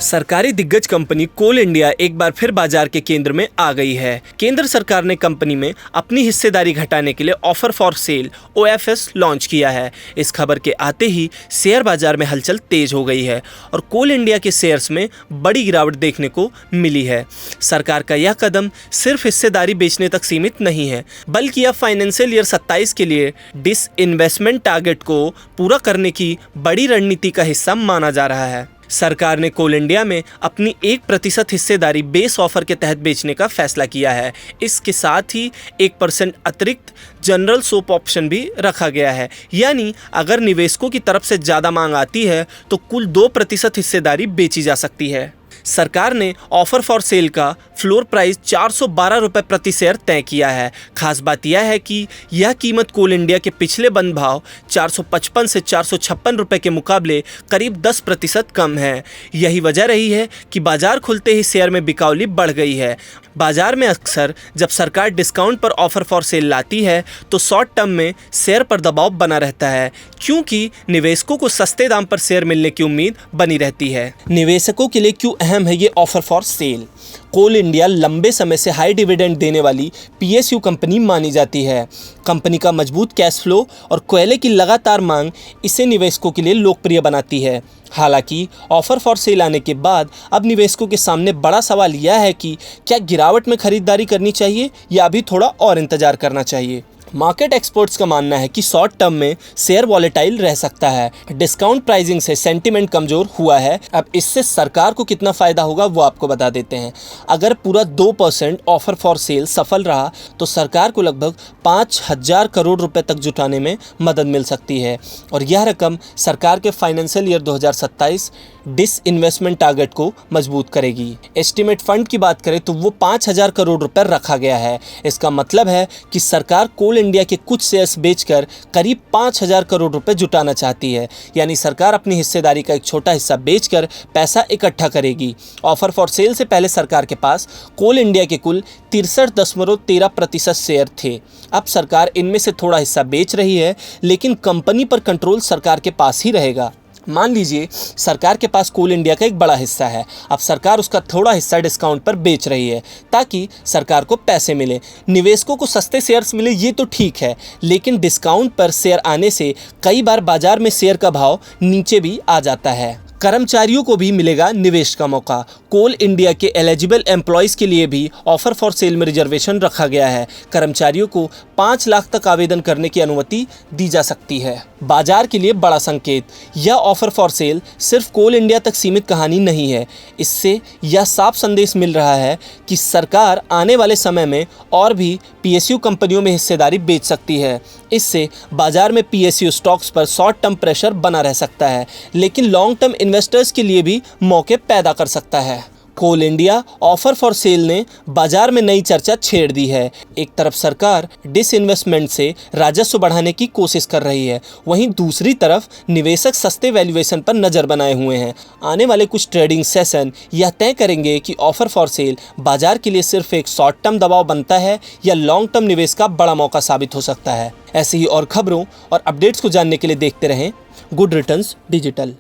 सरकारी दिग्गज कंपनी कोल इंडिया एक बार फिर बाजार के केंद्र में आ गई है। केंद्र सरकार ने कंपनी में अपनी हिस्सेदारी घटाने के लिए offer for cell OFS launch किया है। इस खबर के आते ही शेयर बाजार में हलचल तेज हो गई है और कोल इंडिया के शेयर्स में बड़ी गिरावट देखने को मिली है। सरकार का यह कदम सिर्फ हिस्सेदारी बेचने तक सीमित नहीं है, बल्कि अब फाइनेंशियल ईयर 27 के लिए डिसइन्वेस्टमेंट टारगेट को पूरा करने की बड़ी रणनीति का हिस्सा माना जा रहा है। सरकार ने कोल इंडिया में अपनी 1% हिस्सेदारी बेस ऑफर के तहत बेचने का फैसला किया है। इसके साथ ही 1% अतिरिक्त जनरल सोप ऑप्शन भी रखा गया है, यानी अगर निवेशकों की तरफ से ज़्यादा मांग आती है तो कुल 2% हिस्सेदारी बेची जा सकती है। सरकार ने ऑफर फॉर सेल का फ्लोर प्राइस 412 रुपये प्रति शेयर तय किया है। खास बात यह है कि यह कीमत कोल इंडिया के पिछले बंद भाव 455 से 456 रुपये के मुकाबले करीब 10% कम है। यही वजह रही है कि बाजार खुलते ही शेयर में बिकावली बढ़ गई है। बाजार में अक्सर जब सरकार डिस्काउंट पर ऑफर फॉर सेल लाती है तो शॉर्ट टर्म में शेयर पर दबाव बना रहता है, क्योंकि निवेशकों को सस्ते दाम पर शेयर मिलने की उम्मीद बनी रहती है। निवेशकों के लिए क्यों अहम है ये offer for sale? Coal India लंबे समय से हाई डिविडेंड देने वाली PSU कंपनी मानी जाती है। कंपनी का मजबूत कैश फ्लो और कोयले की लगातार मांग इसे निवेशकों के लिए लोकप्रिय बनाती है। हालांकि ऑफर फॉर सेल आने के बाद अब निवेशकों के सामने बड़ा सवाल यह है कि क्या गिरावट में खरीदारी करनी चाहिए या अभी थोड़ा और इंतजार करना चाहिए। मार्केट एक्सपर्ट्स का मानना है कि शॉर्ट टर्म में शेयर वॉलेटाइल रह सकता है। डिस्काउंट प्राइसिंग से सेंटीमेंट कमज़ोर हुआ है। अब इससे सरकार को कितना फ़ायदा होगा वो आपको बता देते हैं। अगर पूरा 2% ऑफर फॉर सेल सफल रहा तो सरकार को लगभग 5,000 करोड़ रुपए तक जुटाने में मदद मिल सकती है और यह रकम सरकार के फाइनेंशियल ईयर 2027 डिसइन्वेस्टमेंट टारगेट को मजबूत करेगी। एस्टिमेट फंड की बात करें तो वो 5,000 करोड़ रुपए रखा गया है। इसका मतलब है कि सरकार कोल इंडिया के कुछ शेयर्स बेचकर करीब 5,000 करोड़ रुपए जुटाना चाहती है, यानी सरकार अपनी हिस्सेदारी का एक छोटा हिस्सा बेचकर पैसा इकट्ठा करेगी। ऑफर फॉर सेल से पहले सरकार के पास कोल इंडिया के कुल 63.13% शेयर थे। अब सरकार इनमें से थोड़ा हिस्सा बेच रही है, लेकिन कंपनी पर कंट्रोल सरकार के पास ही रहेगा। मान लीजिए सरकार के पास कोल इंडिया का एक बड़ा हिस्सा है। अब सरकार उसका थोड़ा हिस्सा डिस्काउंट पर बेच रही है ताकि सरकार को पैसे मिले। निवेशकों को सस्ते शेयर्स मिले ये तो ठीक है, लेकिन डिस्काउंट पर शेयर आने से कई बार बाजार में शेयर का भाव नीचे भी आ जाता है। कर्मचारियों को भी मिलेगा निवेश का मौका। कोल इंडिया के एलिजिबल एम्प्लॉयज़ के लिए भी ऑफर फॉर सेल में रिजर्वेशन रखा गया है। कर्मचारियों को 5 लाख तक आवेदन करने की अनुमति दी जा सकती है। बाजार के लिए बड़ा संकेत। यह ऑफर फॉर सेल सिर्फ कोल इंडिया तक सीमित कहानी नहीं है। इससे यह साफ संदेश मिल रहा है कि सरकार आने वाले समय में और भी PSU कंपनियों में हिस्सेदारी बेच सकती है। इससे बाजार में PSU स्टॉक्स पर शॉर्ट टर्म प्रेशर बना रह सकता है, लेकिन लॉन्ग टर्म इन्वेस्टर्स के लिए भी मौके पैदा कर सकता है। कोल इंडिया ऑफर फॉर सेल ने बाजार में नई चर्चा छेड़ दी है। एक तरफ सरकार डिसइन्वेस्टमेंट से राजस्व बढ़ाने की कोशिश कर रही है, वहीं दूसरी तरफ निवेशक सस्ते वैल्यूएशन पर नज़र बनाए हुए हैं। आने वाले कुछ ट्रेडिंग सेशन यह तय करेंगे कि ऑफर फॉर सेल बाजार के लिए सिर्फ एक शॉर्ट टर्म दबाव बनता है या लॉन्ग टर्म निवेश का बड़ा मौका साबित हो सकता है। ऐसे ही और खबरों और अपडेट्स को जानने के लिए देखते रहें गुड रिटर्न्स डिजिटल।